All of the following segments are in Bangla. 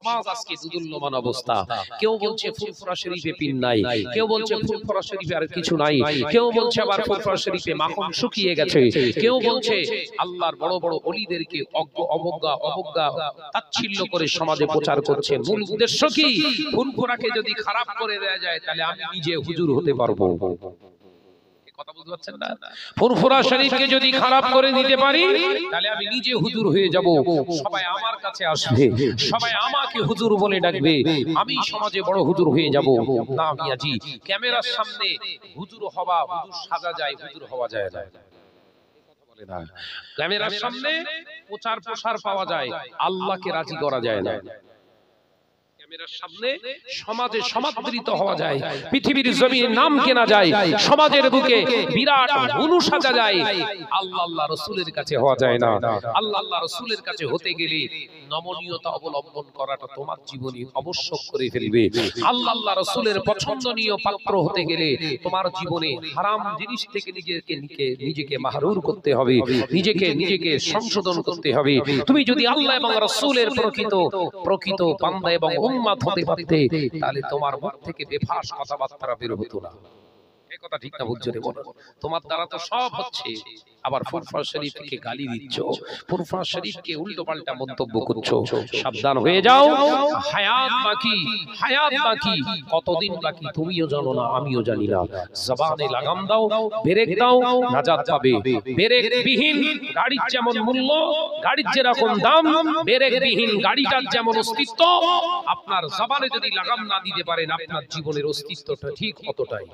সমাজ আজকে দুদুল্যমান অবস্থা। কেউ বলছে ফুরফুরা শরীফে পিন নাই, কেউ বলছে ফুরফুরা শরীফে আর কিছু নাই, কেউ বলছে আবার ফুরফুরা শরীফে মাখন শুকিয়ে গেছে, কেউ বলছে আল্লাহর বড় বড় ওলিদেরকে অবজ্ঞা তাচ্ছিল্য করে সমাজে প্রচার করছেন। মূল উদ্দেশ্য কি? ফুরফুরাকে যদি খারাপ করে দেয়া যায় তাহলে আমি নিজে হুজুর হতে পারবো। কথা বুঝতে পারছেন না? ফুরফুরা শরীফকে যদি খারাপ করে দিতে পারি তাহলে আমি নিজে হুজুর হয়ে যাব, সবাই আমার কাছে আসবে, সবাই আমাকে হুজুর বলে ডাকবে, আমি সমাজে বড় হুজুর হয়ে যাব। না মিয়াজি, ক্যামেরার সামনে হুজুর হওয়া, হুজুর সাজা যায়, হুজুর হওয়া যায় না। ক্যামেরার সামনে প্রচার প্রসার পাওয়া যায়, আল্লাহকে রাজি করা যায় না। ক্যামেরার সামনে সমাজে সমাদৃত হওয়া যায়, পৃথিবীর জমিনে নাম কেনা যায়, সমাজের বুকে বিরাট গুরু সাজা যায়, আল্লাহ রাসূলের কাছে হওয়া যায় না। আল্লাহ রাসূলের কাছে হতে গেলে নমনীয়তা অবলম্বন করাটা তোমার জীবনে আবশ্যক করে ফেলবে। আল্লাহ রাসূলের পছন্দনীয় পাত্র হতে গেলে তোমার জীবনে হারাম জিনিস থেকে নিজেকে মাহরুর করতে হবে, নিজেকে সংশোধন করতে হবে। তুমি যদি আল্লাহ এবং রাসূলের প্রকৃত বান্দা এবং উম্মত হতে পারতে তাহলে তোমার মুখ থেকে বেফাস কথাবার্তা বের হতো না। এই কথা ঠিক না? বুঝছো রে? বলো, তোমার দ্বারা তো সব হচ্ছে, আবার ফুরফুরা শরীফকে গালি দিচ্ছ, ফুরফুরা শরীফকে উল্টো পাল্টা মন্তব্য করছো। সাবধান হয়ে যাও, হায়াত বাকি, কতদিন বাকি তুমিও জানো না, আমিও জানি না। জবানে লাগাম দাও, ব্রেক দাও, নাজাত পাবে। ব্রেক বিহীন গাড়ির যেমন মূল্য, গাড়ির যেরকম দাম, ব্রেক বিহীন গাড়িটার যেমন অস্তিত্ব, আপনার জবানে যদি লাগাম না দিতে পারেন আপনার জীবনের অস্তিত্বটা ঠিক অতটাই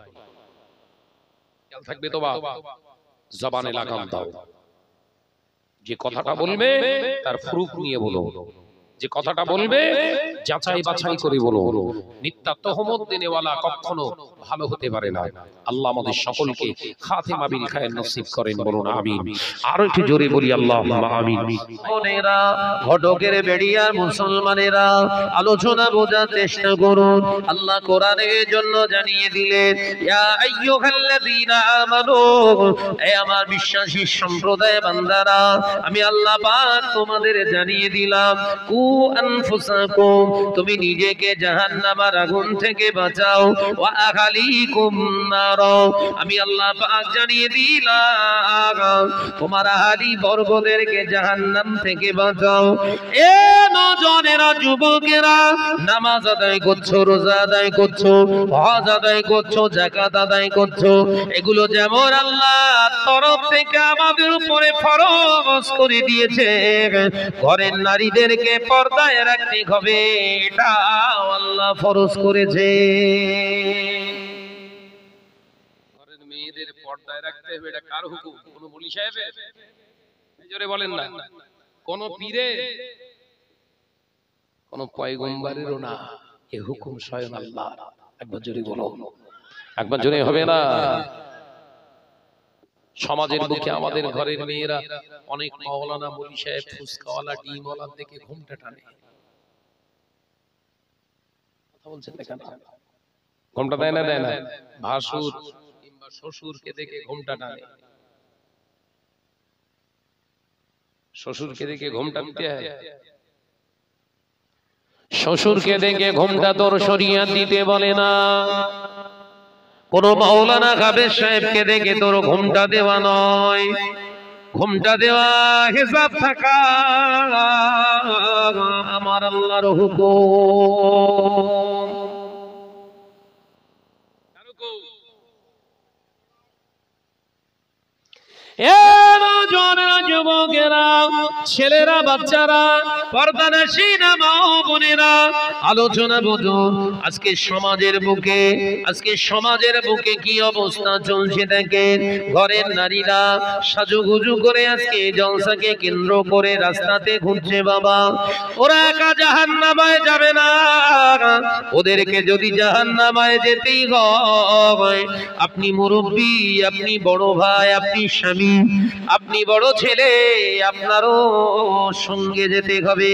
খেয়াল থাকবে। তো বাবা, জবানে লাগাম দাও, যে কথাটা বলবে তার প্রুফ নিয়ে বলো, যে কথাটা বলবে যাচাই বাছাই করে বলো। মিথ্যা তহমত দেনেওয়ালা কখনো ভালো হতে পারে না। আল্লাহ আমাদের সকলকে খাতেমা বিল খায়ের নসিব করেন, বলুন আমিন। আর একটু জোরে বলি আল্লাহুম্মা আমিন। বোনেরা, ঘটকের বেড়িয়ার মুসলমানেরা, আলোচনা বোঝার চেষ্টা করুন। আল্লাহ কোরআনের জন্য জানিয়ে দিলেন, ইয়া আইয়ুহাল্লাযীনা আমানু, হে আমার বিশ্বাসী সম্প্রদায় বান্দারা, আমি আল্লাহ পাক তোমাদের জানিয়ে দিলাম, কু আনফুসাকুম, তুমি নিজেকে জাহান্নামের আগুন থেকে বাঁচাও, ওয়া আহলিকুম নার, আমি আল্লাহ পাক জানিয়ে দিলাম তোমার আহলি বর্গদেরকে জাহান্নাম থেকে বাঁচাও। এ নওজওয়ানেরা, যুবকেরা, নামাজ আদায় করছো, রোজা আদায় করছো, হজ আদায় করছো, যাকাত আদায় করছো, এগুলো যেমন আল্লাহর তরফ থেকে আমাদের উপরে ফরজ করে দিয়েছে, ঘরের নারীদেরকে পর্দায় রাখতে হবে, এটা আল্লাহ ফরজ করেছে। ঘরের মেয়েদের পর্দায় রাখতে হবে, এটা কার হুকুম? কোন বলি সাহেবের? জোরে বলেন না। কোন পীরে, কোন পয়গম্বরেরও না, এই হুকুম স্বয়ং আল্লাহ। একবার জোরে বলো, একবার জোরে হবে না? সমাজের বুকে আমাদের ঘরের মেয়েরা অনেক মাওলানা, বলি সাহেব, ফুসকাওয়ালা, ডিমওয়ালা থেকে ঘুমটা টানে। কথা বলছেন না কেন? ঘুমটা দেয় না? দেয় না? ভাসুর কিংবা শ্বশুরকে দেখে ঘুমটা টানে। শ্বশুরকে দেখে ঘুমটা দিতে হয়, শ্বশুরকে দেখে ঘুমটা তোর শরিয়াত দিতে বলে না। কোন মাওলানা কাবের সাহেবকে দেখে তোর ঘুমটা দেওয়া নয়, ঘুমটা দেওয়া হিসাব থাকা আমার আল্লাহর হুকুম। যুবকেরা, ছেলেরা, বাচ্চারা, পর্দানশীনা মা ও বোনেরা, আলোচনা বুঝুন। আজকে সমাজের বুকে কি অবস্থা চলছে দেখেন। ঘরের নারীরা সাজুগুজু করে আজকে জলসাকে কেন্দ্র করে রাস্তাতে ঘুরছে। বাবা, ওরা একা জাহান্নামায় যাবে না, ওদেরকে যদি জাহান্নামায় যেতেই হয়, আপনি মুরব্বী, আপনি বড় ভাই, আপনি স্বামী, আপনি বড় ছেলে, আপনারও সঙ্গে যেতে হবে।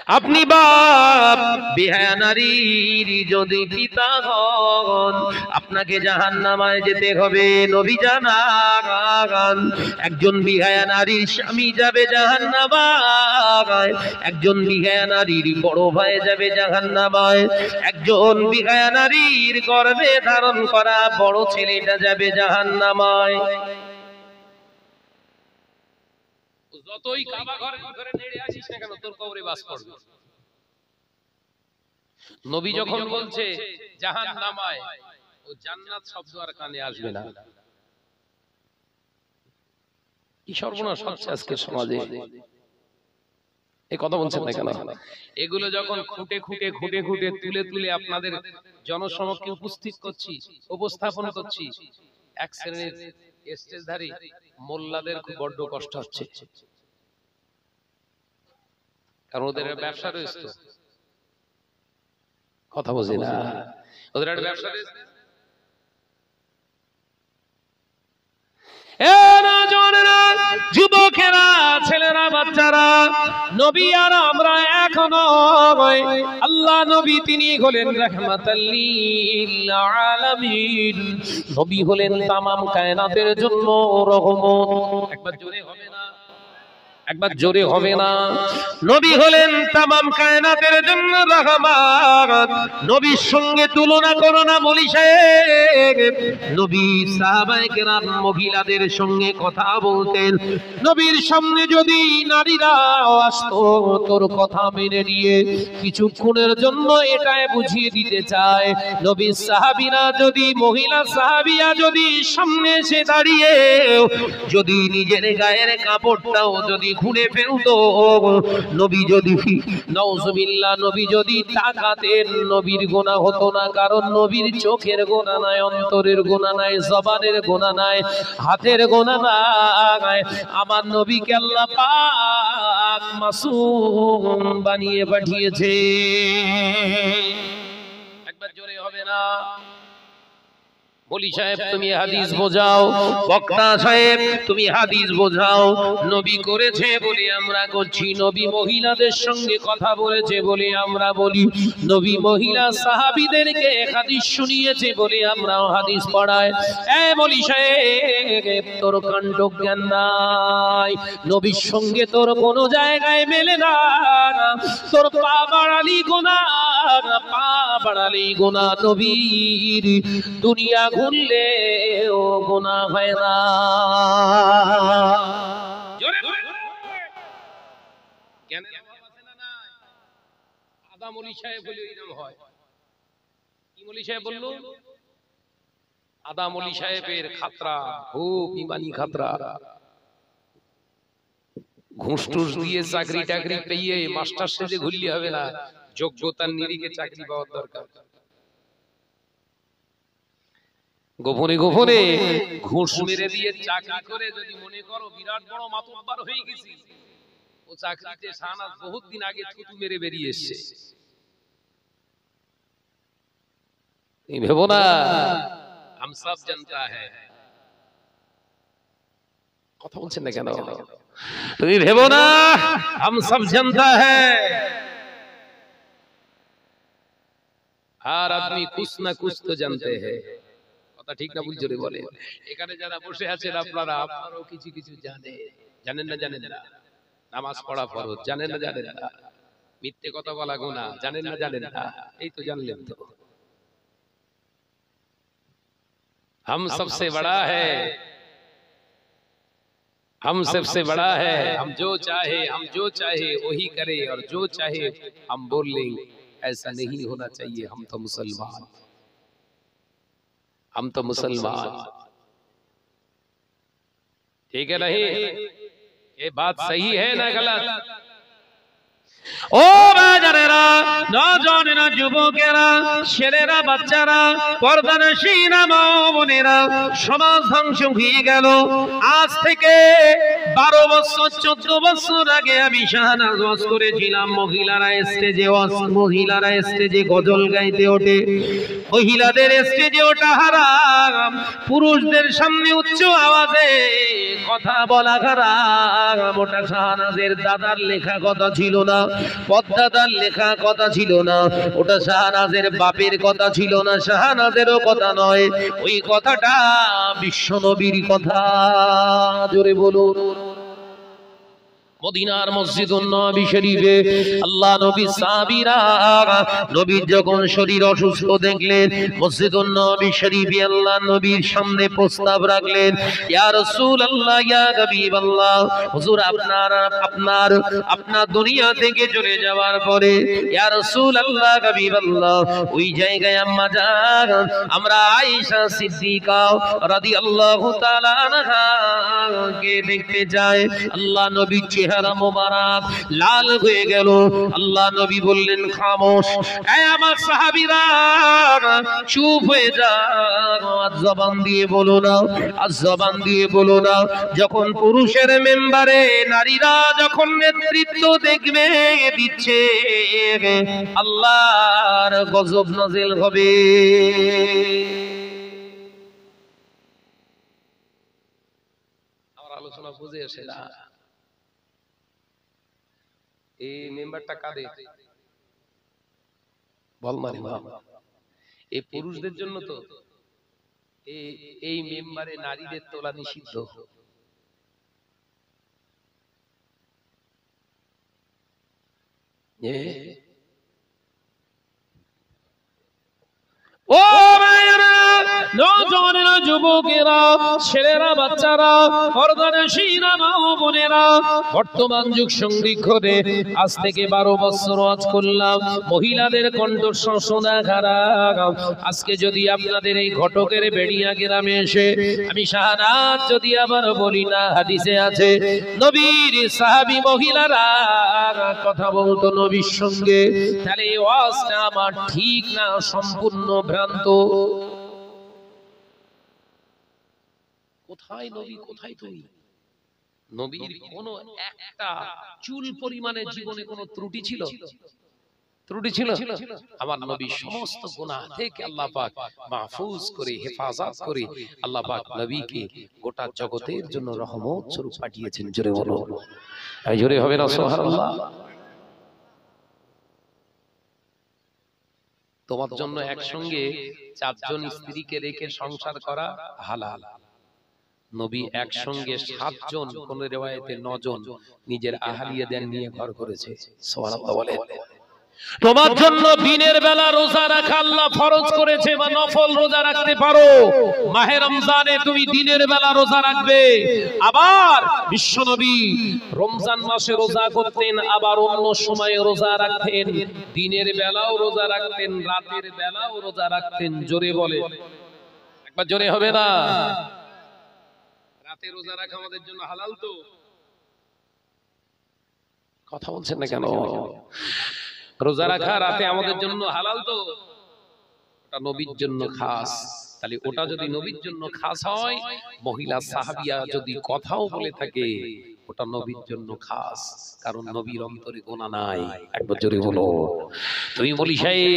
আপনি বাপ বিহায়া নারীর যদি পিতা হন আপনাকে জাহান্নামায় যেতে হবে। নবী জানান একজন বিহায়া নারীর স্বামী যাবে জাহান্নামায়, একজন বিহায়া নারীর বড় ভাই যাবে জাহান্নামায়, একজন বিহায়া নারীর গর্ভে ধারণ করা বড় ছেলেটা যাবে জাহান্নামায়। যতই কাবা ঘরের ভিতরে নেড়ে আসিস না কেন তোর কবরে বাস করবে। নবী যখন বলছে জাহান্নামায়, ও জান্নাত শব্দ আর কানে আসবে না। কি সর্বনাশ হচ্ছে আজকে সমাজে, এই কথা বলছেন না কেন? এগুলো যখন খুঁটে খুঁটে খুঁটে খুঁটে তুলে তুলে আপনাদের জনসমক্ষে উপস্থিত করছি, উপস্থাপন করছি, এক শ্রেণীর স্টেজধারী মোল্লাদের খুব বড্ড কষ্ট হচ্ছে, কারণ ওদের ব্যবসা রয়েছে, কথা বুঝি না, ওদের একটা ব্যবসা রয়েছে। যুবকেরা, ছেলেরা, বাচ্চারা, নবী আর আমরা এখনো আল্লাহ নবী তিনি হলেন রাহমাতাল লিল আলামিন, নবী হলেন তামাম কায়নাতের জন্য রহমত। একবার জোরে হবে না, একবার জোরে হবে না। নবী হলেন তামাম কায়নাতের জন্য রহমত। নবীর সঙ্গে তুলনা করো না মলি সাহেব। নবী সাহাবায়ে কেরাম মহিলাদের সঙ্গে কথা বলতেন, নবীর সামনে যদি নারীরা আসতো তোর কথা মেনে নিয়ে কিছুক্ষণের জন্য এটাই বুঝিয়ে দিতে চায়, নবীর সাহাবীরা যদি, মহিলা সাহাবিয়া যদি সামনে এসে দাঁড়িয়ে যদি নিজের গায়ের কাপড়টাও যদি খুলে ফেলতো, নবী যদি নাউজুবিল্লাহ নবী যদি তাকাতেন, নবীর গুনাহ হতো না, কারণ নবীর চোখের গুনাহ নাই, অন্তরের গুনাহ নাই, জবানের গুনাহ নাই, হাতের গুনাহ নাই। আমার নবীকে আল্লাহ পাক মাসুম বানিয়ে পাঠিয়েছে। একবার জোরে হবে না? বলি সাহেব তুমি হাদিস বোঝাও, বক্তা সাহেব তুমি হাদিস বোঝাও। নবী করেছে বলে আমরা করছি, নবী মহিলাদের সঙ্গে কথা বলেছে বলে আমরা বলি, নবী মহিলা সাহাবীদেরকে হাদিস শুনিয়েছে বলে আমরাও হাদিস পড়াই। বলি সাহেব তোর কাণ্ড জ্ঞান নাই, নবীর সঙ্গে তোর কোনো জায়গায় মেলে না, তোর পা বাড়ালি গুনাহ, পা বাড়ালি গুনাহ, নবীর দুনিয়া ঘুরলে ও গুনাহ হয় না। আদা মলি সাহেব বলে এরকম হয়। কি মলি সাহেব বললো? আদা মলি সাহেবের খাতরা, খুব ইমানি খাতরা, ঘুষ টুস দিয়ে চাকরি টাকরি পেয়ে মাস্টার সেজে ঘুরলে হবে না, যোগ্যতার নিরিখে চাকরি পাওয়ার দরকার। গোপনে গোপনে ঘুষ মেরে দিয়ে চাকরি করে যদি মনে করো বিরাট বড় মাতব্বর হয়ে গেছি, ও চাকরিতে শাহনাজ বহুত দিন আগে থুতু মেরে বেরিয়ে এসছে। এই ভেবো না हम सब जानता है। কথা বলছেন না কেন? তুমি ভেবো না हम सब जानता है। हर आदमी कुछ ना कुछ तो जानते हैं। কথা ঠিক না ভুল জোরে বলে। এখানে যারা বসে আছেন আপনারা, আপনারাও কিছু কিছু জানেন না জানেন না, নামাজ পড়া ফরজ জানেন না জানেন না, মিথ্যে কথা বলা গুনাহ জানেন না জানেন না, এই তো জানলেন তো। हम सबसे बड़ा है, हम सबसे बड़ा है, हम जो चाहे वही करे, और जो चाहे हम बोल लेंगे। ऐसा नहीं होना चाहिए। हम तो मुसलमान, हम तो मुसलमान, ठीक है नहीं? ये बात सही है ना गलत? ও বাজারেরা, নজনেরা, যুবকেরা, ছেলেরা, বাচ্চারা, পর্দানশীনা মা বোনেরা, সমাজ ধ্বংস হয়ে গেল। আজ থেকে 12 বছর 14 বছর আগে আমি শাহনাজ ওয়াজ করেছিলাম, মহিলারা স্টেজে গজল গাইতে ওঠে, মহিলাদের স্টেজে ওঠা হারাম, পুরুষদের সামনে উচ্চ আওয়াজে কথা বলা খারাপ, ওটা শাহনাজের দাদার লেখা কথা ছিল না, পদ্মাদার লেখা কথা ছিল না, ওটা শাহনাজের বাপের কথা ছিল না, শাহনাজেরও কথা নয়, ওই কথাটা বিশ্বনবীর কথা। জোরে বলুন। মদিনার মসজিদুন নবী শরীফে আল্লাহ নবী সাহাবীরা নবীর যখন শরীর অসুস্থ দেখলেন, মসজিদুন নবী শরীফে আল্লাহ নবীর সামনে প্রস্তাব রাখলেন, ইয়া রাসূলুল্লাহ, ইয়া হাবিবাল্লাহ, হুজুর আপনার দুনিয়া থেকে চলে যাওয়ার পরে ইয়া রাসূলুল্লাহ, হাবিবাল্লাহ, ওই জায়গায় আম্মা জান আমরা আয়েশা সিদ্দিকা রাদিয়াল্লাহু তাআলা আনহা কে দেখতে যাই। আল্লাহ নবী চেহারা মোবারক লাল হয়ে গেল। আল্লাহ নবী বললেন, খামোশ, এই আমার সাহাবীরা চুপ হয়ে যাও, আজ জবান দিয়ে বলো না, আজ জবান দিয়ে বলো না। যখন পুরুষের মেম্বারে নারীরা যখন নেতৃত্ব দেখবে দিচ্ছে, আল্লাহর গজব নাজিল হবে। আমার আলোচনা বুঝে আসে না। এই মেম্বারটা কাদের? বল মানে এই পুরুষদের জন্য তো। এই মেম্বারে নারীদের তোলা নিষিদ্ধ। ও ভাইরা, নওজওয়ানেরা, যুবকেরা, ছেলেরা, বাচ্চারা, পর্দানশীরা, মা ও বোনেরা, বর্তমান যুগ সংরক্ষণে আজ থেকে 12 বছর ওয়াজ করলাম, মহিলাদের কণ্ঠস্বর শোনা খারাপ। আজকে যদি আপনাদের এই ঘটকের বেড়িয়া গ্রামে এসে আমি শাহনাজ যদি আবার বলি না, হাদিসে আছে নবীর সাহাবী মহিলারা কথা বলতো নবীর সঙ্গে, তাহলে এই ওয়াজটা আমার ঠিক না, সম্পূর্ণ ভ্রান্ত। কোথায় নবী, কোথায় তুমি? নবীর কোন একটা চুল পরিমাণে জীবনে কোন ত্রুটি ছিল? ত্রুটি ছিল? আমার নবী সমস্ত গুনাহ থেকে আল্লাহ পাক মাহফুজ করে, হেফাজত করে আল্লাহ পাক নবীকে গোটা জগতের জন্য রহমত স্বরূপ পাঠিয়েছেন। জোরে বলো, এই জোরে হবে না সুবহানাল্লাহ। তোমার জন্য একসঙ্গে 4 জন স্ত্রীকে রেখে সংসার করা হালাল। নবী একসঙ্গে 7 জন, কোন রিওয়ায়াতে 9 জন নিজের আহলিয়াদের নিয়ে ঘর করেছে। সুবহানাল্লাহ বলে। তোমার জন্য দিনের বেলা রোজা রাখা আল্লাহ ফরজ করেছে, বা নফল রোজা রাখতে পারো। মাহে রমজানে তুমি দিনের বেলা রোজা রাখবে। আবার বিশ্বনবী রমজান মাসে রোজা করতেন, আবার অন্য সময়ে রোজা রাখতেন। দিনের বেলাও রোজা রাখতেন, রাতের বেলাও রোজা রাখতেন। জোরে বলে, একবার জোরে হবে না? রাতে রোজা রাখা আমাদের জন্য হালাল তো? কথা বলছেন না কেন? রোজা রাখা রাতে আমাদের জন্য হালাল তো? ওটা নবীর জন্য খাস। তাহলে ওটা যদি নবীর জন্য খাস হয়, মহিলা সাহাবিয়া যদি কথাও বলে থাকে, ওটা নবীর জন্য খাস, কারণ নবীর অন্তরে গোনা নাই। একবার জোরে বলো। তুমি বলি সাহেব,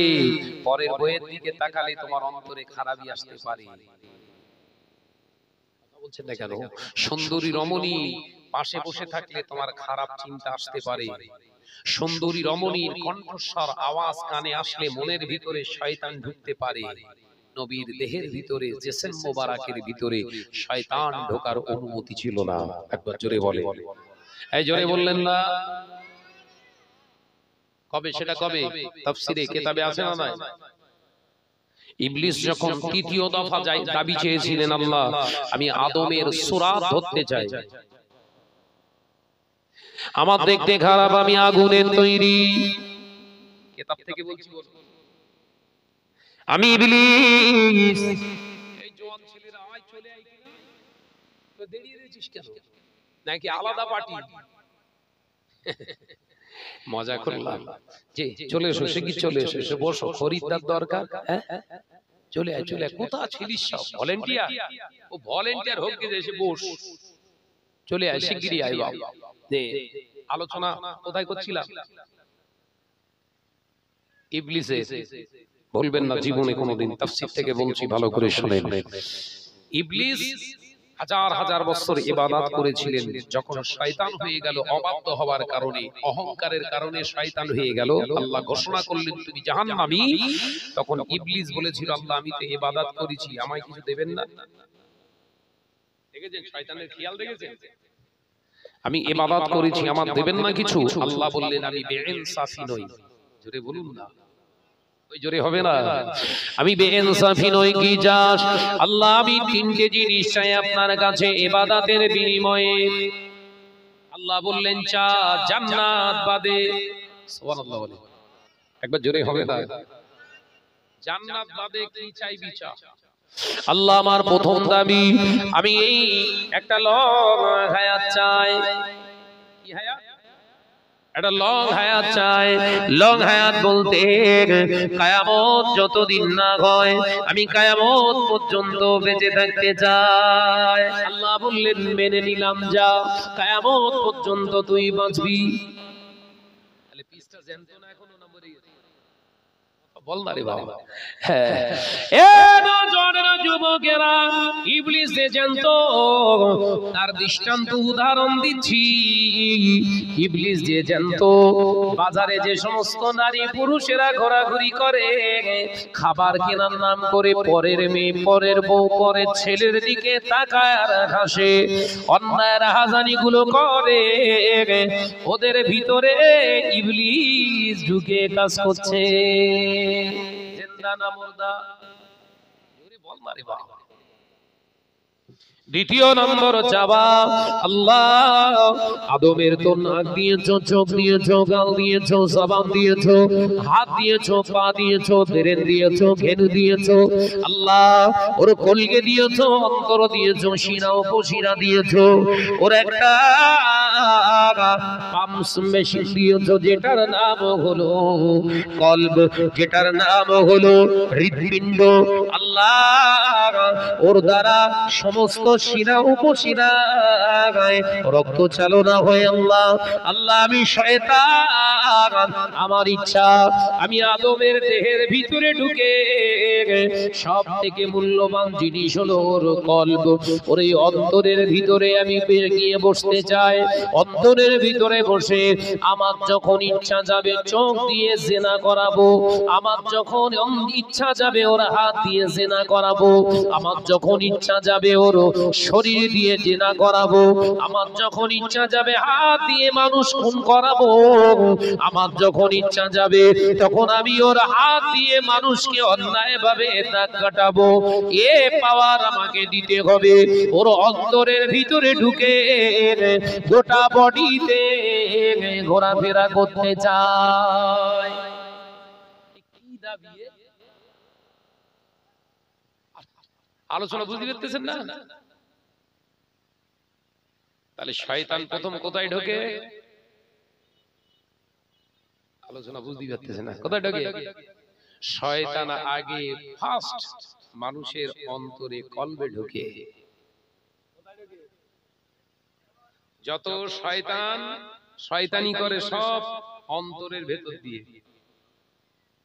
পরের বইয়ের দিকে তাকালে তোমার অন্তরে খারাপই আসতে পারে। কথা বলছেন না কেন? সুন্দরী রমণী পাশে বসে থাকলে তোমার খারাপ চিন্তা আসতে পারে। সুন্দরী রমণীর কণ্ঠস্বর আওয়াজ কানে আসলে মনের ভিতরে শয়তান ঢুকতে পারে। নবীর দেহের ভিতরে, জিসম মোবারকের ভিতরে শয়তান ঢোকার অনুমতি ছিল না। একবার জোরে বলে, এই জোরে বললেন না? কবে সেটা কবে? তাফসীরে কিতাবে আছে না নাই? ইবলিস যখন তৃতীয় দফা দাবি চেয়েছিলেন, আল্লাহ আমি আদমের সূরাত ধরতে চাই, আমার দেখতে খারাপ, আমি আগুনের তৈরি। কিতাব থেকে বলছি, আমি ইবলিস। এই জওয়ান ছেলেরা আয় চলে আয়, তো দেরিয়ে রেছিস কেন? নাকি আলাদা পার্টি? মজা করলাম। যে চলে এসো, শিগগির চলে এসো, এসে বসো, খরিদ্দার দরকার। হ্যাঁ চলে আয়, চলে আয়। কোথা ছিলিস সব? ভলেন্টিয়ার? ও ভলেন্টিয়ার হোক, গিয়ে এসে বস, চলে আয়, শিগগিরই আয় বাবা। আলোচনা কোথায় করছিলাম? ইবলিসের। বলবেন না জীবনে কোনোদিন, তাফসীর থেকে বলছি, ভালো করে শুনেন। ইবলিস হাজার হাজার বছর ইবাদত করেছিলেন, যখন শয়তান হয়ে গেল অবাধ্য হওয়ার কারণে, অহংকারের কারণে শয়তান হয়ে গেল, আল্লাহ ঘোষণা করলেন তুমি জাহান্নামী। তখন ইবলিস বলেছিল আল্লাহ আমি তো ইবাদত করেছি, আমায় কিছু দেবেন না? দেখেছেন শয়তানের খেয়াল, দেখেছেন আমি ইবাদত করেছি আমার দেবেন না কিছু? আল্লাহ বললেন আমি বেইনসাফি নই। জোরে বলুন না, ওই জোরে হবে না। আমি বেইনসাফি নই কি যাস আল্লাহ আমি তিনটে জিনিস চাই আপনার কাছে ইবাদতের বিনিময়ে। আল্লাহ বললেন চা জান্নাত বাদে। সুবহানাল্লাহ বলে একবার জোরে হবে না। জান্নাত বাদে কি চাইবি চা। আল্লাহ আমার প্রথম দাবি আমি এই একটা লং হায়াত চাই। কি হায়াত? একটা লং হায়াত চাই। লং হায়াত বলতে কিয়ামত যতদিন না হয় আমি কিয়ামত পর্যন্ত বেঁচে থাকতে চাই। আল্লাহ বললেন মেনে নিলাম, যা কিয়ামত পর্যন্ত তুই বাঁচবি। তাহলে পিসটা জানতো না এখনো না মরে গেছে? বল না রে বাবা। হ্যাঁ এ নওজওয়ানেরা যুবকেরা, ইবলিস যে জানতো তার দৃষ্টান্ত উদাহরণ দিচ্ছি। ইবলিস যে জানতো বাজারে যে সমস্ত নারী পুরুষেরা ঘোরাঘুরি করে খাবার কেনার নাম করে পরের মেয়ে, পরের বউ, পরের ছেলের দিকে তাকায় আর হাসে, অন্যায় রাহাজানি গুলো করে, ওদের ভিতরে ইবলিস ঢুকে কাজ করছে। জিন্দা না মুর্দা? বল না রে বাবা। দ্বিতীয় নম্বর চাওয়া, আল্লাহ আদমের তো নাক দিয়েছো, চোখ দিয়েছো, গাল দিয়েছো, জবান দিয়েছো, হাত দিয়েছো, পা দিয়েছো, ব্রেন দিয়েছো, ঘেনু দিয়েছো, আল্লাহ ওর কলকে দিয়েছো, অন্তর দিয়েছো, শিরা উপশিরা দিয়েছো, ওর একটা পাম্পস মেশিন দিয়েছো যেটার নাম হলো কলব, যেটার নাম হলো হৃদপিণ্ড। আল্লাহ ওর দ্বারা সমস্ত শিরা উপশিরা রক্ত চালনা হয়। আল্লাহ আল্লাহ আমি শয়তান, আমার ইচ্ছা আমি আদমের দেহের ভিতরে ঢুকে সব থেকে মূল্যবান জিনিস হলো ওর কলব, ওর এই অন্তরের ভিতরে আমি গিয়ে বসতে চাই। অন্তরের ভিতরে বসে আমার যখন ইচ্ছা যাবে চোখ দিয়ে জিনা করাবো, আমার যখন ইচ্ছা যাবে ওর হাত দিয়ে জিনা করাবো, আমার যখন ইচ্ছা যাবে ওর শরীর দিয়ে জিনা করাবো, আমার যখন ইচ্ছা যাবে হাত দিয়ে মানুষ খুন করাবো, আমার যখন ইচ্ছা যাবে তখন আমি ওর হাত দিয়ে মানুষকে অন্যায় ভাবে দাগ কাটাবো। এ পাওয়ার আমাকে দিতে হবে। ওর অন্তরের ভিতরে ঢুকে গোটা বডিতে ঘোরাফেরা করতে চাই। কি দাবি? আলোচনা বুঝতে পারতেছেন না? তাহলে শয়তান প্রথম কোথায় ঢোকে? আলোচনা বুঝতে পারতেছেন না? কোথায় ঢোকে? শয়তান আগে ফার্স্ট মানুষের অন্তরে কলবে ঢোকে। যত শয়তান শয়তানি করে সব অন্তরের ভেতর দিয়ে।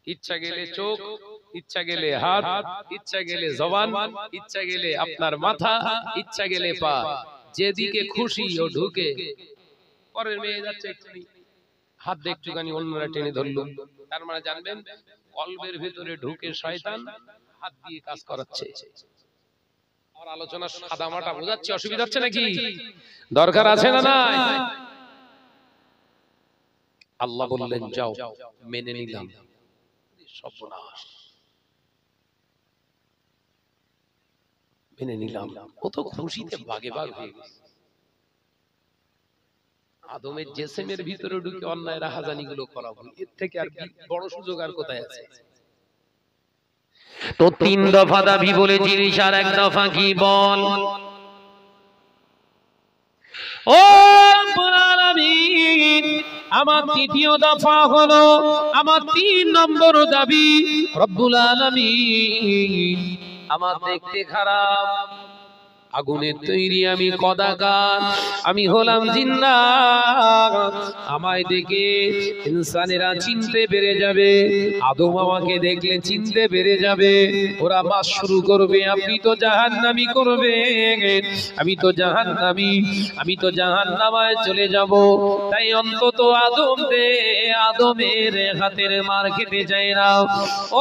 ইচ্ছা গেলে চোখ, ইচ্ছা গেলে হাত, ইচ্ছা গেলে জবান, ইচ্ছা গেলে আপনার মাথা, ইচ্ছা গেলে পা, যেদিকে খুশি ও ঢুকে। পরের মেয়ে যাচ্ছে একটুখানি হাত দিয়ে একটুখানি অন্যরা টেনে ধরলো, তার মানে জানবেন কলবের ভিতরে ঢুকে শয়তান হাত দিয়ে কাজ করাচ্ছে। আমার আলোচনা সাদা মাটা বোঝাচ্ছে, অসুবিধা হচ্ছে নাকি? দরকার আছে না নাই? আল্লাহ বললেন যাও, মেনে নিলাম। সর্বনাশ, মেনে নিলাম। ও তো খুশিতে বাগে বাগ হয়ে গেছে। আদমের জেসেমের ভিতরে ঢুকে অন্যায় রাহাজানি গুলো করাবো, এর থেকে আর বড় সুযোগ আর কোথায় আছে? তো 3 দফা দাবি বলেছিস, আর 1 দফা কি বল? ও আলামিন, আমার 3য় দফা হলো, আমার 3 নম্বর দাবি, রব্বুল আলামিন আমার দেখতে খারাপ, আগুনের তৈরি আমি কদাকার, আমি হলাম জিন্নাত। আমায় দেখে ইনসানেরা চিনতে পেরে যাবে, আদম আমাকে দেখলে চিনতে পেরে যাবে। ওরা বাস শুরু করবে, আপনি তো জাহান্নামী করবে, আমি তো জাহান্নামী, আমি তো জাহান্নামায় চলে যাব। তাই অন্তত আদমের হাতের মার খেতে চাই না।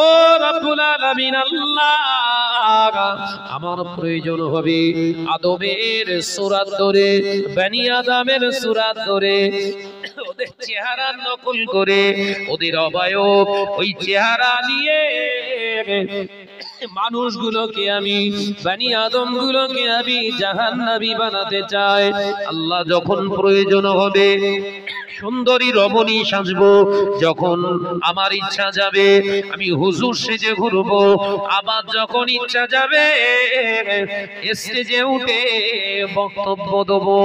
ও রব্বুল আলামিন আল্লাহ, আমার প্রয়োজন হবে আদমের সূরাত ধরে, বনি আদমের সূরাত ধরে, ওদের চেহারা নকল করে, ওদের অবয়ব ওই চেহারা নিয়ে মানুষগুলোকে আমি, বনি আদম গুলোকে আমি জাহান্নামী বানাতে চাই। আল্লাহ যখন প্রয়োজন হবে সুন্দরী রমণী সাজবো, যখন আমার ইচ্ছা যাবে আমি হুজুর সেজে ঘুরবো, আবার যখন ইচ্ছা যাবে স্টেজে উঠে বক্তব্য দেবো,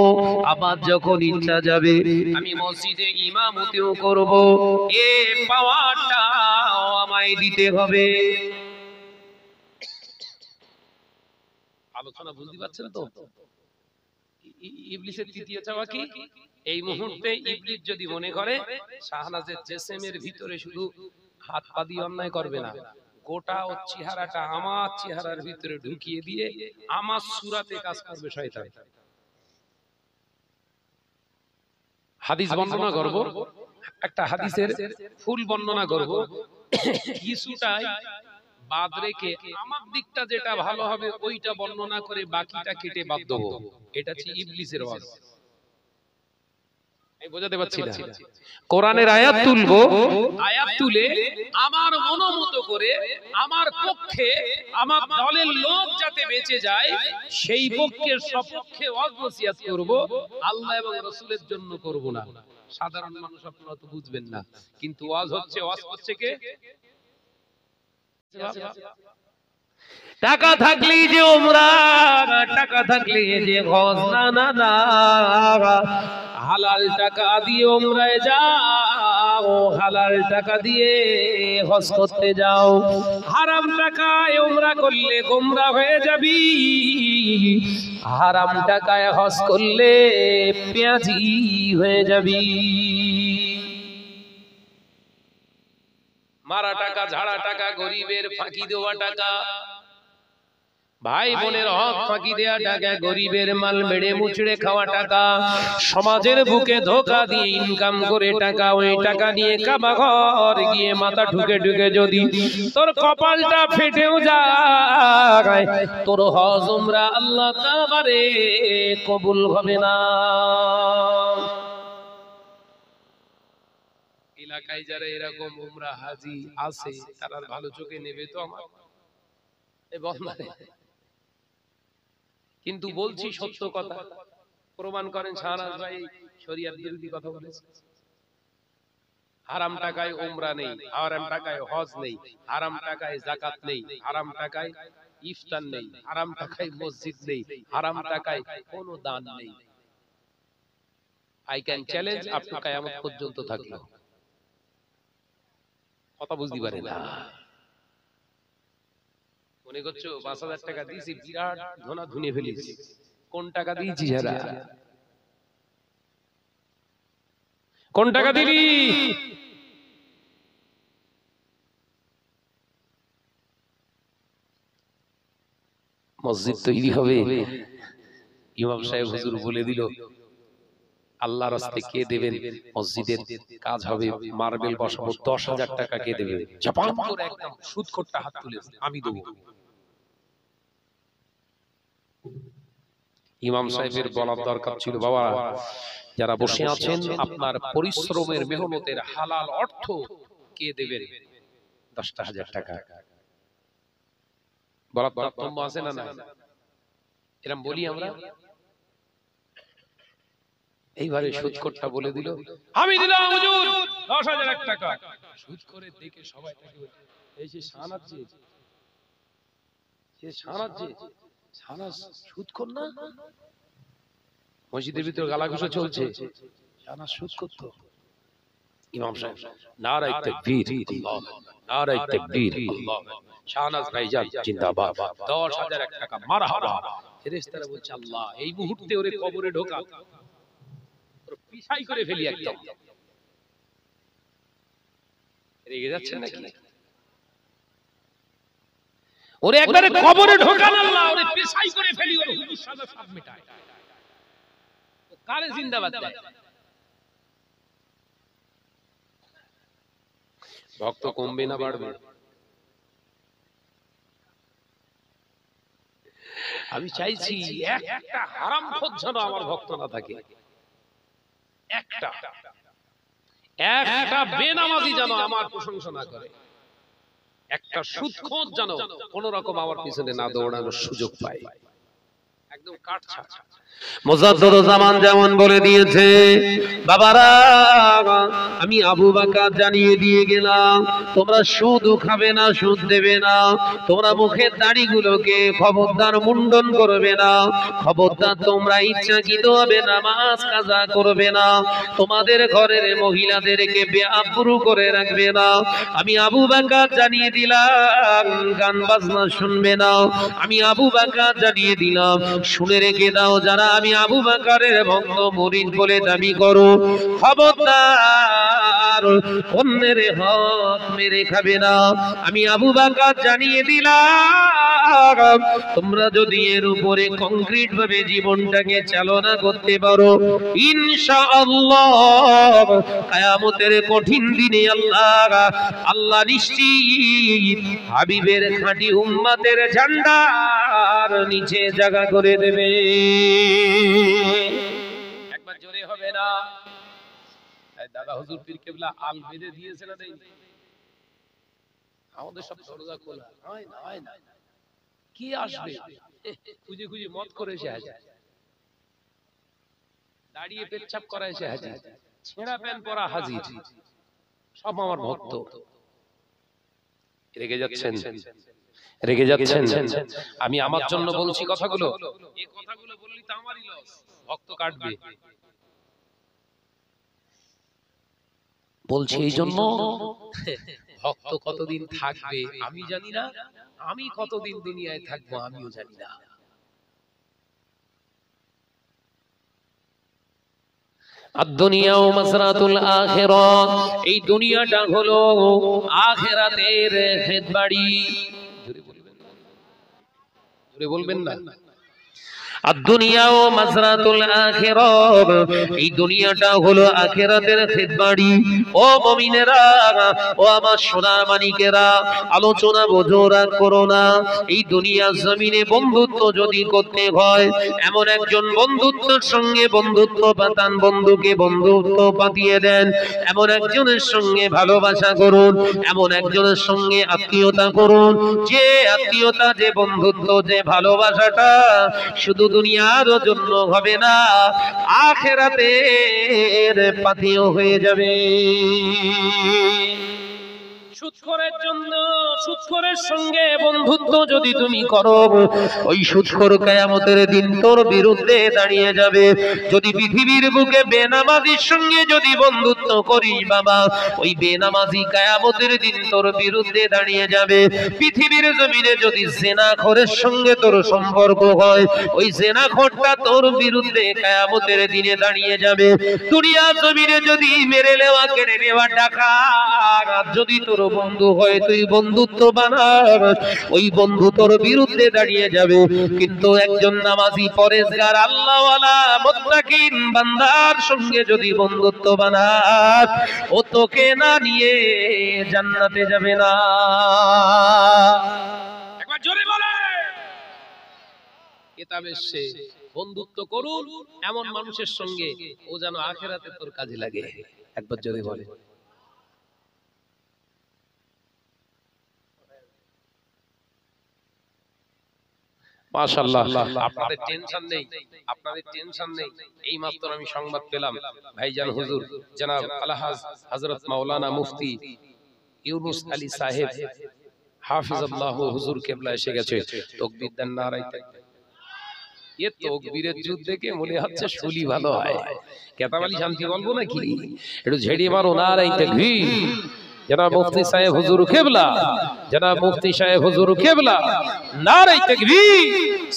আবার যখন ইচ্ছা যাবে আমি মসজিদে ইমামতিও করব। এ পাওয়ারটা আমায় দিতে হবে। আলোচনা বুঝতে পারছেন তো? ইবলিসের তৃতীয় চাওয়া কি? এই মুহূর্তে ইবলিস যদি মনে করে শাহনাজের জেসেমের ভিতরে শুধু হাত পা দিয়ে অন্যায় করবে না, গোটা ও চেহারাটা আমার চেহারার ভিতরে ঢুকিয়ে দিয়ে আমার সূরাতে কাজ করবে শয়তান। হাদিস বর্ণনা করব, একটা হাদিসের ফুল বর্ণনা করব, কিছুটাই বাদ রেখে আমার দিকটা যেটা ভালো হবে ওইটা বর্ণনা করে বাকিটা কেটে বাদ দেব। এটা হচ্ছে ইবলিসের ওয়াজ। আমি বোঝাতে পারছি না? কোরআনের আয়াত তুলবো, আয়াত তুলে আমার মনোমতো করে আমার পক্ষে, আমার দলের লোক যাতে বেঁচে যায় সেই পক্ষের সপক্ষে ওয়াজ নসিহত করব, আল্লাহ এবং রাসূলের জন্য করব না। সাধারণ মানুষ আপনারা তো বুঝবেন না, কিন্তু ওয়াজ হচ্ছে, ওয়াজ করছে কে? টাকা থাকলেই যে উমরা, টাকা থাকলে যে হজ, না না না, হালাল টাকা দিয়ে উমরায় যাও, হালাল টাকা দিয়ে হজ করতে যাও। হারাম টাকায় উমরা করলে গোমরা হয়ে যাবি, হারাম টাকায় হজ করলে পেঁয়াজি হয়ে যাবি। মারা টাকা, ঝাড়া টাকা, গরিবের ফাঁকি দেওয়া টাকা, ভাই বোনের হক ফাঁকি দেওয়া টাকা, গরিবের মাল মেরে মুচড়ে খাওয়া টাকা, সমাজের বুকে ধোকা দিয়ে ইনকাম করে টাকা, ওই টাকা নিয়ে কাবা ঘর গিয়ে মাথা ঢুকে ঢুকে যদি তোর কপালটা ফেটেও যায়, তোর হজ উমরা আল্লাহ তাবারে কবুল হবে না। এলাকায় যারা এরকম উমরা হাজি আছে তারা ভালো চোখে নেবে তো আমার কিন্তু বলছি সত্য কথা, প্রমাণ করেন শাহনাজ ভাই শরিয়ত বিরোধী কথা বলেছে। হারাম টাকায় উমরা নেই, হারাম টাকায় হজ নেই, হারাম টাকায় যাকাত নেই, হারাম টাকায় ইফতার নেই, হারাম টাকায় মসজিদ নেই, হারাম টাকায় কোনো দান নেই। I can challenge up to কিয়ামত পর্যন্ত থাকলো। কথা বুঝতে পারে না, মনে করছো ৫,০০০ টাকা দিয়েছি বিরাট ধনা ধুনে ফেলেছি। কোন টাকা দিয়েছি? যারা কোন টাকা দিলি? মসজিদ তৈরি হবে, ইমাম সাহেব হুজুর বলে দিল আল্লাহর রাস্তায় কে দেবেন, মসজিদের কাজ হবে, মার্বেল বসাবো, ১০,০০০ টাকা কে দেবে? জাপান করে একদম সুদখোরটা হাত তুলেছে, আমি দেবো। ইমাম সাহেবের বলার দরকার ছিল, বাবা যারা বসে আছেন আপনার পরিশ্রমের মেহনতের হালাল অর্থ কে দেবেন? ১০,০০০ টাকা। বলার তারতম্য আছে না? না এরকম বলি আমরা। এইবারে সুদখোরটা বলে দিল আমি দিলাম হুজুর ১০,০০০ টাকা। সুদ করে দেখে সবাই এই যে শাহনাজ, যে শাহনাজ সুদখোর না? মসজিদের ভিতরে গালাঘুষা চলছে, শাহনাজ সুদ করতো। ইমাম সাহেব নারায়ে তাকবীর, আল্লাহু আকবার, নারায়ে তাকবীর, আল্লাহু আকবার, শাহনাজ ভাইজান জিন্দাবাদ, 10,001 টাকা মারহাবা। ফেরেশতারা বলছে আল্লাহ এই মুহূর্তে ওরে কবরে ঢোকা, ওরে পিছাই করে ফেলি একদম। রেগে যাচ্ছে নাকি? ওরে একবারে কবরে ঢোকান আল্লাহ, ওরে পিছাই করে ফেলি, ওরে হুজুর সাজা সব মিটায়। ও কারে জিন্দাবাদ দেয়? ভক্ত কমবে না বাড়বে? আমি চাইছি একটা হারামখোর যেন আমার ভক্ত না থাকে, একটা বেনামাজি যেন আমার প্রশংসা না করে, একটা সুদখোর যেন কোন রকম আমার পিছনে না দৌড়ানোর সুযোগ পায়। একদম কাটছাট। মুজাদ্দিদুজ্জামান যেমন বলে দিয়েছে, বাবারা আমি আবু বকর জানিয়ে দিয়ে গেলাম তোমরা সুদ খাবে না, সুদ দেবে না, তোমরা মুখের দাড়িগুলোকে খবরদার মুন্ডন করবে না, খবরদার তোমরা ইচ্ছাকৃতভাবে নামাজ কাজা করবে না, তোমাদের ঘরের মহিলাদেরকে বেআব্রু করে রাখবে না। আমি আবু বকর জানিয়ে দিলাম গান বাজনা শুনবে না। আমি আবু বকর জানিয়ে দিলাম শুনে রেখে দাও, যারা আমি আবু বকরের ভক্ত মুরিদ বলে দাবি করো, খবরদার অন্যের হক মেরে খাবে না। আমি আবু বকর জানিয়ে দিলাম তোমরা যদি এর উপরে কংক্রিট ভাবে জীবনটাকে চালনা করতে পারো, ইনশাআল্লাহ কিয়ামতের কঠিন দিনে আল্লাহ নিশ্চিত হাবিবের খাঁটি উম্মতের ঝান্ডার নিচে জায়গা করে দেবে। একবার জোরে হবে না? দাদা হুজুর পীর কেবলা আল বেঁধে দিয়েছে না দেই? আমাদের সব দরজা খোলা, হয় না হয় না, কি আসবে খুঁজে খুঁজে মত করে এসে হাজির, দাঁড়িয়ে পেচ্ছাপ করা এসে হাজির, ছেঁড়া প্যান্ট পরা হাজির, সব আমার ভক্ত। রেগে যাচ্ছেন? রেগে যাচ্ছেন? আমি আমার জন্য বলছি কথাগুলো, এই কথাগুলো বললি তো আমারই লস, ভক্ত কাটবে। বলছি এই জন্য ভক্ত কতদিন থাকবে আমি জানি না, আমি কতদিন দুনিয়ায় থাকবো আমিও জানি না। আদ-দুনিয়া মাযরাতুল আখিরাত, এই দুনিয়াটা হলো আখিরাতের খেতবাড়ি। জোরে বলবেন না? আদ-দুনিয়া মাযরাতুল আখিরাত, এই দুনিয়াটা হলো আখিরাতের খেতবাড়ি। ও মুমিনেরা, ও আমার সোনার মানিকেরা, আলোচনা বোঝো রাগ করো না। এই দুনিয়ার জমিনে বন্ধুত্ব যদি করতে হয়, এমন একজন বন্ধুত্বের সঙ্গে বন্ধুত্ব পাতান, বন্ধুকে বন্ধুত্ব পাতিয়ে দেন, এমন একজনের সঙ্গে ভালোবাসা করুন, এমন একজনের সঙ্গে আত্মীয়তা করুন, যে আত্মীয়তা, যে বন্ধুত্ব, যে ভালোবাসাটা শুধু দুনিয়ার জন্য হবে না, আখিরাতের পাতিও হয়ে যাবে। সুদখোরের জন্য, সুদখোরের সঙ্গে বন্ধুত্ব যদি তুমি করো, ওই সুদখোর কিয়ামতের দিন তোর বিরুদ্ধে দাঁড়িয়ে যাবে। যদি পৃথিবীর বুকে বেনামাজির সঙ্গে যদি বন্ধুত্ব করিস বাবা, ওই বেনামাজি কিয়ামতের দিন তোর বিরুদ্ধে দাঁড়িয়ে যাবে। পৃথিবীর জমিনে যদি জিনাখোরের সঙ্গে তোর সম্পর্ক হয়, ওই জিনাখোরটা তোর বিরুদ্ধে কিয়ামতের দিনে দাঁড়িয়ে যাবে। দুনিয়ার জমিনে যদি মেরে নেওয়া, কেড়ে নেওয়া, ডাকাত যদি তোর বন্ধু হয়, তুই বন্ধুত্ব বানাস, ওই বন্ধু তোর বিরুদ্ধে দাঁড়িয়ে যাবে। কিন্তু একজন নামাজি, পরেজগার, আল্লাহওয়ালা, মুত্তাকিন বান্দার সঙ্গে যদি বন্ধুত্ব বানাস, ও তোকে না নিয়ে জান্নাতে যাবে না। একবার জোরে বলে। কিতাবে এসেছে বন্ধুত্ব করুন এমন মানুষের সঙ্গে, ও যেন আখিরাতে তোর কাজে লাগে। একবার জোরে বলে। মাশাআল্লাহ, আপনাদের টেনশন নেই, আপনাদের টেনশন নেই। এই মাত্র আমি সংবাদ পেলাম ভাইজান হুজুর জনাব আলহাজ হযরত মাওলানা মুফতি ইউনুস আলী সাহেব হাফিজাল্লাহ হুজুর কেবলা এসে গেছে। তাকবীর দেন, নারায়ে তাকবীর। এ তকবীরের যুদ্ধ দেখে মনে হচ্ছে শুলি ভালো হয়। কেতাবালি শান্তি বলবো নাকি? একটু ঝেড়িয়ে মারো নারায়ে তাকবীর। জনাব মুফতি সাহেব হুজুর কিবলা, জনাব মুফতি সাহেব হুজুর কিবলা, নারায়ে তাকবীর।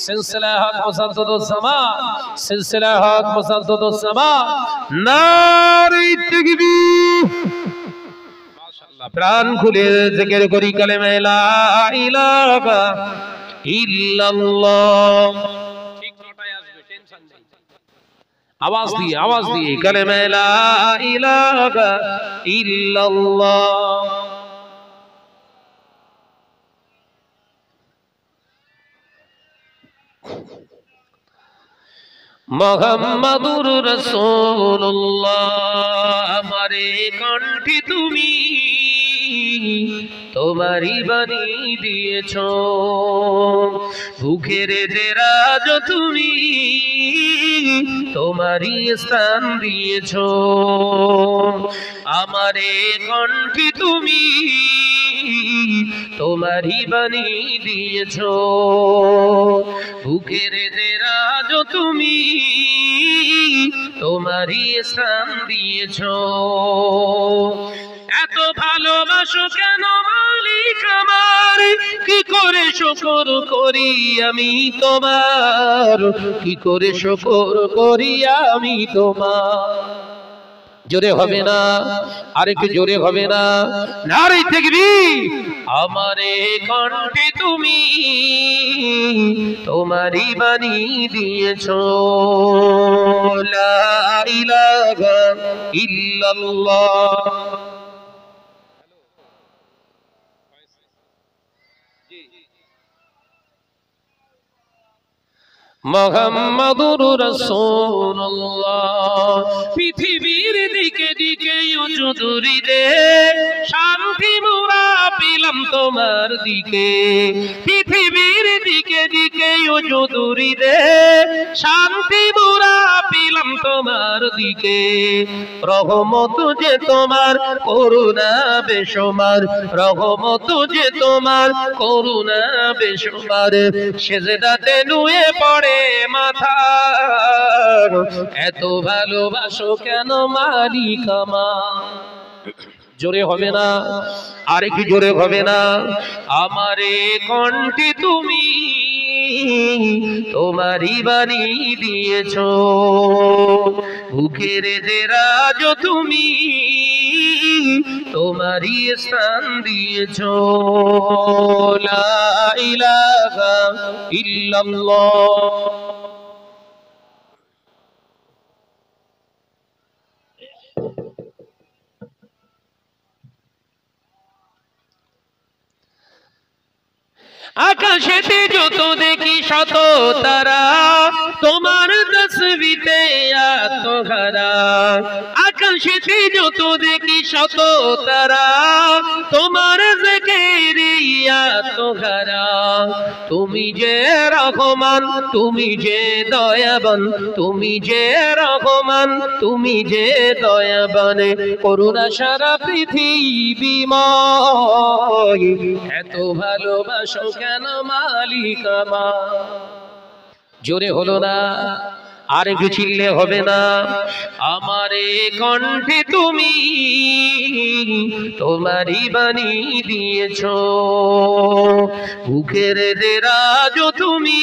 সিলসিলা হক মুসাদ্দদুস জামান, সিলসিলা হক মুসাদ্দদুস জামান, নারায়ে তাকবীর। মাশাআল্লাহ, প্রাণ খুলে জিকির করি কালেমা লা ইলাহা ইল্লাল্লাহ। ঠিক নটায় আসবে, টেনশন নেই। আওয়াজ দিয়ে কালেমা লা ইলাহা ইল্লাল্লাহ। মুহাম্মাদুর রাসূলুল্লাহ, আমারে কণ্ঠে তুমি তোমারই বাণী দিয়েছো, বুকের দেরাজ তুমি তোমারই স্থান দিয়েছো, আমারে কণ্ঠে তুমি তোমারই বাণী দিয়েছো, বুকের দেরাজ তুমি তোমারই স্থান দিয়েছো। এত ভালোবাসো কেন মালিক আমার, কি করে শুকর করি আমি তোমার, কি করে শুকর করি আমি তোমার। জোরে হবে না, আরেকটু জোরে হবে না, নারায়ে তাকবীর। আমারে কণ্ঠে তুমি তোমারই বাণী দিয়েছো, লা ইলাহা ইল্লাল্লাহ। মুহাম্মাদুর রাসূলুল্লাহ, পৃথিবীর দিকে দিকে উজুদুরি দে, শান্তি মোরা পেলাম তোমার দিকে, পৃথিবীর দিকে দিকে উজুদুরি দে, শান্তি মোরা পেলাম তোমার দিকে, রহমত যে তোমার করুণা বেশুমার, রহমত যে তোমার করুণা বেশুমার, সেজদাতে নুয়ে পড়ে মাথা, এত ভালোবাসো কেন মালিক আমার। জোরে হবে না, আরেকটু জোরে হবে না, আমারে কণ্ঠে তুমি তোমারই বাণী দিয়েছো, বুকের দেরাজ তুমি তোমারই স্থান দিয়েছো, লা ইলাহা ইল্লাল্লাহ। আকাশেতে যত দেখি শত তারা, তোমার তসবিতে আত্মহারা, আকাশেতে যত দেখি শত তারা, তোমার জিকিরে আত্মহারা, তুমি যে রহমান তুমি যে দয়াবান, তুমি যে রহমান তুমি যে দয়াবান, করুণা সারা পৃথিবীময়, এত ভালোবাসো কেন মালিক আমার। জোরে হলো না, আর একটু চিল্লে হবে না, আমারে কণ্ঠে তুমি তোমারই বাণী দিয়েছো, বুকের দেরাজ তুমি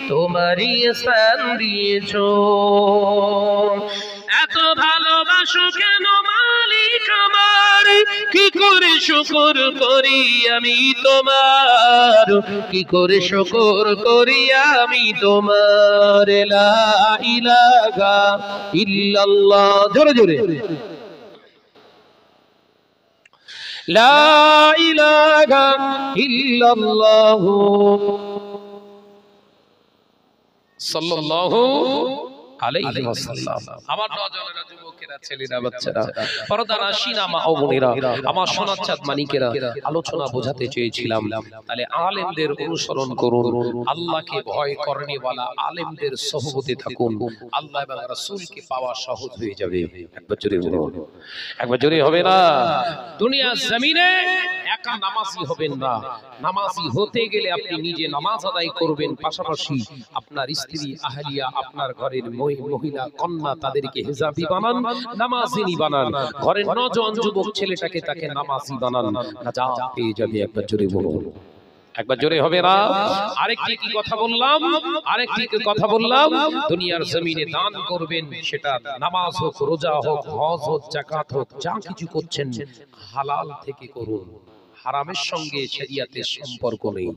তোমারই স্থান দিয়েছো, এত ভালোবাসো কেন মালিক আমার, কি করে শুকর করি আমি তোমার, কি করে শুকর করি আমি তোমার, লা ইলাহা ইল্লাল্লাহ। জোরে জোরে, লা ইলাহা ইল্লাল্লাহ সাল্লাল্লাহু আলাইহি ওয়াসাল্লাম। আমার নওজওয়ানেরা, যুবকেরা, ছেলেরা, বাচ্চারা, পর্দার আশিনা মা ও বোনেরা, আমার সোনার চাঁদ মানিকেরা, আলোচনা বোঝাতে চেয়েছিলাম তাহলে আলেমদের অনুসরণ করুন, আল্লাহকে ভয় করেনেওয়ালা আলেমদের সোহবতে থাকুন, আল্লাহ এবং রাসূলকে পাওয়া সহজ হয়ে যাবে। একবার জোরে বলুন, একবার জোরে হবে না। দুনিয়ার জমিনে পাক্কা নামাজি হবেন না। নামাজি হতে গেলে আপনি নিজে নামাজ আদায় করবেন, পাশাপাশি আপনার স্ত্রী আহলিয়া, আপনার ঘরের মহিলা কন্যা তাদেরকে হিজাবি বানান, নামাজিনী বানান। ঘরের নওজোয়ান যুবক ছেলেটাকে তাকে নামাজি বানান, নাজাত পেয়ে যাবে। একবার জোরে বলুন, একবার জোরে হবে না? আরেকটি কি কথা বললাম? আরেকটি কি কথা বললাম? দুনিয়ার জমিনে দান করবেন, সেটা নামাজ হোক, রোজা হোক, হজ হোক, যাকাত হোক, যা কিছু করছেন হালাল থেকে করুন। হারামের সঙ্গে শরিয়াতের সম্পর্ক নেই।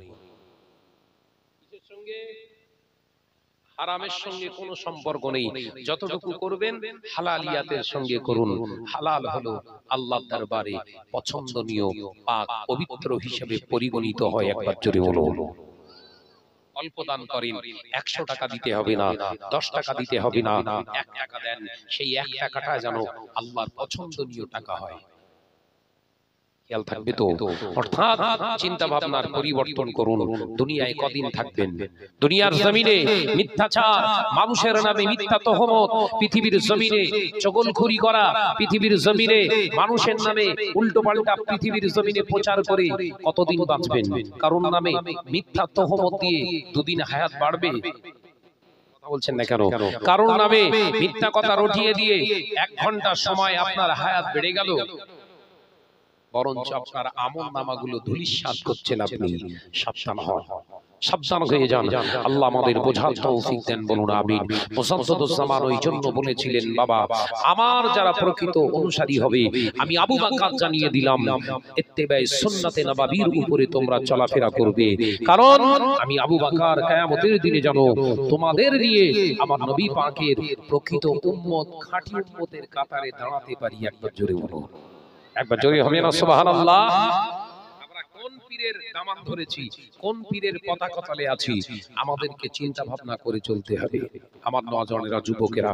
হারামের সঙ্গে কোনো সম্পর্ক নেই। যতটুকু করবেন হালালিয়াতের সঙ্গে করুন। হালাল হলো আল্লাহর দরবারে পছন্দনীয়, পাক পবিত্র হিসেবে পরিগণিত হয়। একবার জোরে বলুন। অল্প দান করেন, 100 টাকা দিতে হবে না, 10 টাকা দিতে হবে না, 1 টাকা দেন, সেই 1 টাকাটা যেন আল্লাহর পছন্দনীয় টাকা হয়। খেয়াল থাকবে তো? অর্থাৎ চিন্তা ভাবনার পরিবর্তন করুন। দুনিয়ায় কদিন থাকবেন? দুনিয়ার জমিনে মিথ্যাচার, মানুষের নামে মিথ্যা তহমত, পৃথিবীর জমিনে চগলখুরি করা, পৃথিবীর জমিনে মানুষের নামে উল্টোপাল্টা পৃথিবীর জমিনে প্রচার করে কতদিন বাঁচবেন? কারণ নামে মিথ্যা তহমত দিয়ে দুদিন হায়াত বাড়বে? বলছেন না কেন? কারণ নামে মিথ্যা কথা রটিয়ে দিয়ে 1 ঘন্টা সময় আপনার হায়াত বেড়ে গেল, বরঞ্চ আপনার আমল নামাগুলো ধূলিসাৎ করছেন। আপনি সাবধান হন, সাবধান হয়ে যান। আল্লাহ আমাদের বোঝার তৌফিক দেন, বলুন আমিন। মুসাদ্দাদুজ জামান ওই জন্য বলেছিলেন, বাবা আমার যারা প্রকৃত অনুসারী হবে, আমি আবু বকর জানিয়ে দিলাম, ইত্তেবায়ে সুন্নাতে নববীর উপরে তোমরা চলাফেরা করবে। কারণ আমি আবু বকর কিয়ামতের দিনে জানো তোমাদের নিয়ে আমার নবী পাকের প্রকৃত উম্মত, খাঁটি উম্মতের কাতারে দাঁড়াতে পারি। একবার জোরে বলুন, একবার জোরে হবে না? সুবহানাল্লাহ। আমরা কোন পীরের দামান ধরেছি, কোন পীরের পতাকা তলে আছি, আমাদেরকে চিন্তা ভাবনা করে চলতে হবে। আমার নওজওয়ানেরা, যুবকেরা,